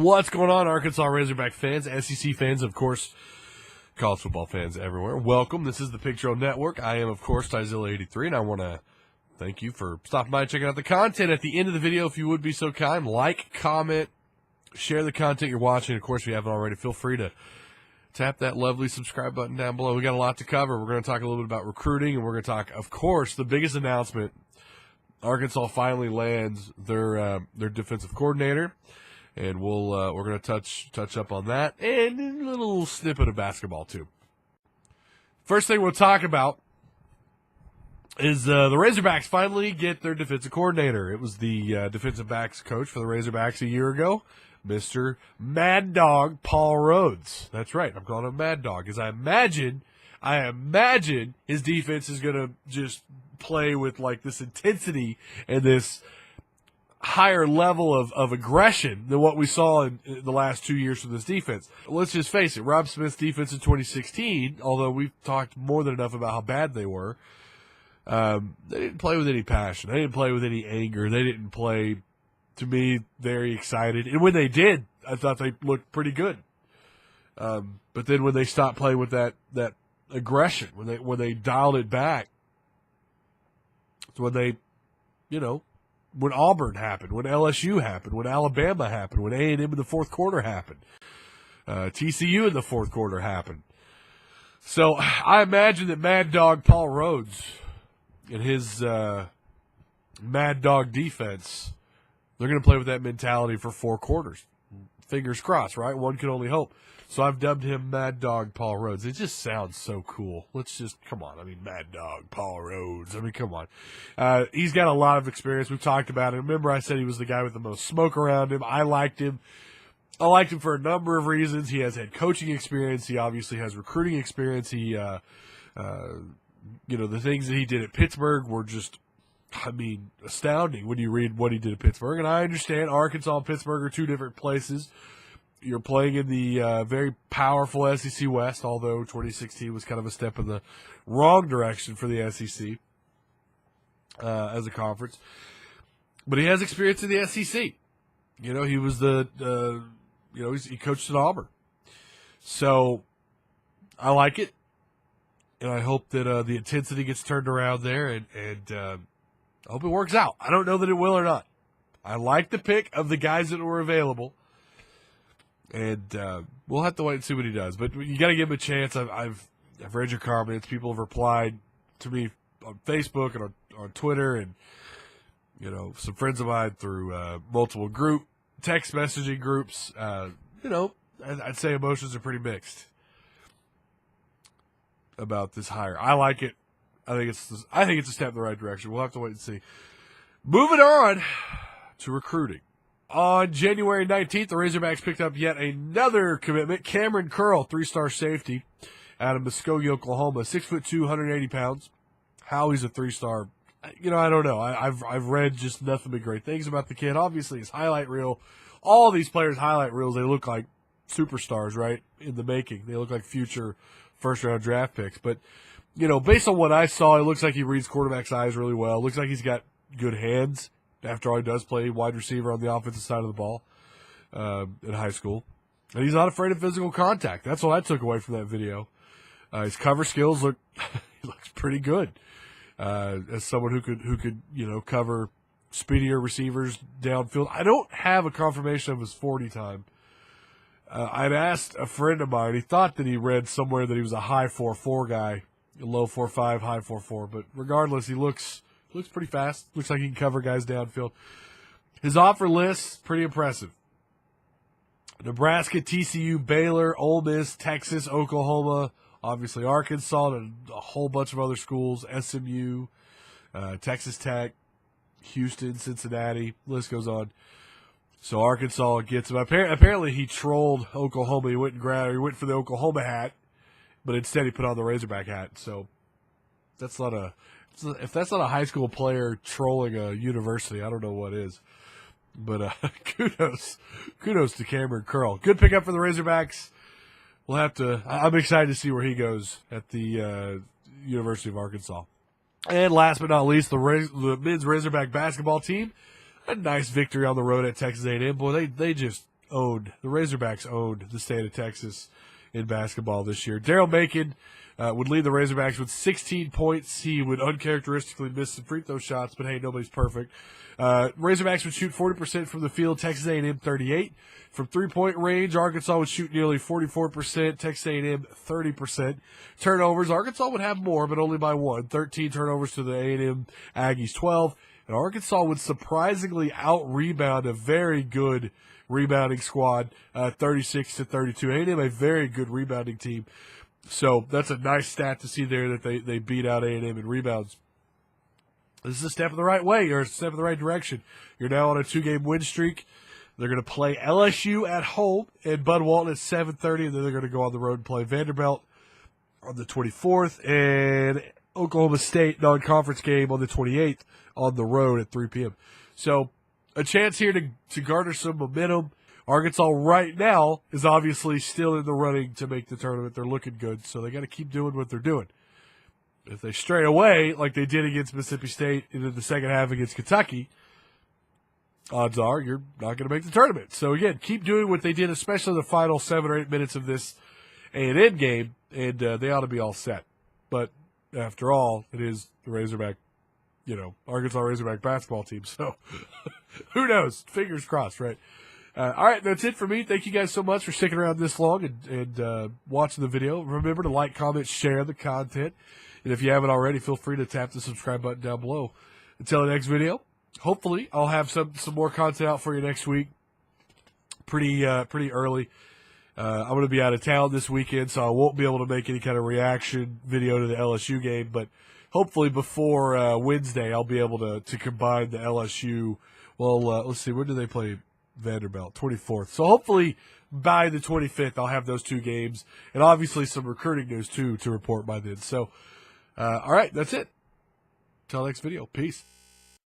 What's going on, Arkansas Razorback fans, SEC fans, of course, college football fans everywhere? Welcome. This is the Pig Trail Network. I am, of course, Tyzilla83, and I want to thank you for stopping by and checking out the content. At the end of the video, if you would be so kind, like, comment, share the content you're watching. Of course, if you haven't already, feel free to tap that lovely subscribe button down below. We got a lot to cover. We're going to talk a little bit about recruiting, and we're going to talk, of course, the biggest announcement. Arkansas finally lands their defensive coordinator. And we're going to touch up on that and a little snippet of basketball too. First thing we'll talk about is the Razorbacks finally get their defensive coordinator. It was the defensive backs coach for the Razorbacks a year ago, Mr. Mad Dog Paul Rhoads. That's right, I'm calling him Mad Dog because I imagine his defense is going to just play with like this intensity and this higher level of aggression than what we saw in the last 2 years from this defense. Let's just face it, Rob Smith's defense in 2016, although we've talked more than enough about how bad they were, they didn't play with any passion. They didn't play with any anger. They didn't play, to me, very excited. And when they did, I thought they looked pretty good. But then when they stopped playing with that aggression, when they dialed it back, it's when they, when Auburn happened, when LSU happened, when Alabama happened, when A&M in the fourth quarter happened, TCU in the fourth quarter happened. So I imagine that Mad Dog Paul Rhoads and his Mad Dog defense, they're going to play with that mentality for 4 quarters. Fingers crossed, right? One can only hope. So I've dubbed him Mad Dog Paul Rhoads. It just sounds so cool. Let's just, come on. I mean, Mad Dog Paul Rhoads. I mean, come on. He's got a lot of experience. We've talked about it. Remember I said he was the guy with the most smoke around him. I liked him. I liked him for a number of reasons. He has had coaching experience. He obviously has recruiting experience. He, the things that he did at Pittsburgh were just, astounding when you read what he did at Pittsburgh. And I understand Arkansas and Pittsburgh are 2 different places. You're playing in the very powerful SEC West, although 2016 was kind of a step in the wrong direction for the SEC as a conference. But he has experience in the SEC. He was he coached at Auburn. So I like it, and I hope that the intensity gets turned around there, and I hope it works out. I don't know that it will or not. I like the pick of the guys that were available. And we'll have to wait and see what he does. But you got to give him a chance. I've read your comments. People have replied to me on Facebook and on Twitter, and some friends of mine through multiple text messaging groups. I'd say emotions are pretty mixed about this hire. I like it. I think it's a step in the right direction. We'll have to wait and see. Moving on to recruiting. On January 19th, the Razorbacks picked up yet another commitment. Cameron Curl, 3-star safety out of Muskogee, Oklahoma, 6'2", 180 pounds. How he's a 3-star, I don't know. I've read just nothing but great things about the kid. Obviously, his highlight reel, all these players' highlight reels, they look like superstars, right, in the making. They look like future first-round draft picks. But, based on what I saw, it looks like he reads quarterback's eyes really well. It looks like he's got good hands. After all, he does play wide receiver on the offensive side of the ball in high school. And he's not afraid of physical contact. That's what I took away from that video. His cover skills he looks pretty good. As someone who could cover speedier receivers downfield. I don't have a confirmation of his 40 time. I'd asked a friend of mine. He thought that he read somewhere that he was a high 4.4 guy, a low 4.5, high 4.4. But regardless, he looks pretty fast. Looks like he can cover guys downfield. His offer list, pretty impressive. Nebraska, TCU, Baylor, Ole Miss, Texas, Oklahoma, obviously Arkansas, and a whole bunch of other schools, SMU, Texas Tech, Houston, Cincinnati, list goes on. So Arkansas gets him. Apparently he trolled Oklahoma. He went for the Oklahoma hat, but instead he put on the Razorback hat. So if that's not a high school player trolling a university, I don't know what is. But kudos to Cameron Curl. Good pickup for the Razorbacks. I'm excited to see where he goes at the University of Arkansas. And last but not least, the men's Razorback basketball team, a nice victory on the road at Texas A&M. Boy, they just the Razorbacks owned the state of Texas in basketball this year. Daryl Macon would lead the Razorbacks with 16 points. He would uncharacteristically miss some free throw shots, but hey, nobody's perfect. Razorbacks would shoot 40% from the field, Texas A&M 38%. From three-point range, Arkansas would shoot nearly 44%, Texas A&M 30%. Turnovers, Arkansas would have more, but only by one. 13 turnovers to the A&M Aggies 12. And Arkansas would surprisingly out-rebound a very good rebounding squad, 36-32. A&M, a very good rebounding team. So that's a nice stat to see there that they beat out A&M in rebounds. This is a step in the right way, or a step in the right direction. You're now on a 2-game win streak. They're going to play LSU at home and Bud Walton at 7:30, and then they're going to go on the road and play Vanderbilt on the 24th and Oklahoma State non-conference game on the 28th on the road at 3 p.m. So a chance here to garner some momentum. Arkansas right now is obviously still in the running to make the tournament. They're looking good, so they got to keep doing what they're doing. If they stray away like they did against Mississippi State into the second half against Kentucky, odds are you're not going to make the tournament. So, again, keep doing what they did, especially the final 7 or 8 minutes of this A&M game, and they ought to be all set. But, after all, it is the Razorback, Arkansas Razorback basketball team. So, who knows? Fingers crossed, right? All right, that's it for me. Thank you guys so much for sticking around this long and watching the video. Remember to like, comment, share the content. And if you haven't already, feel free to tap the subscribe button down below. Until the next video, hopefully I'll have some more content out for you next week. Pretty early. I'm going to be out of town this weekend, so I won't be able to make any kind of reaction video to the LSU game. But hopefully before Wednesday, I'll be able to combine the LSU. Well, let's see, when do they play Vanderbilt? 24th. So hopefully by the 25th, I'll have those 2 games. And obviously some recruiting news, too, to report by then. So, all right, that's it. Till next video. Peace.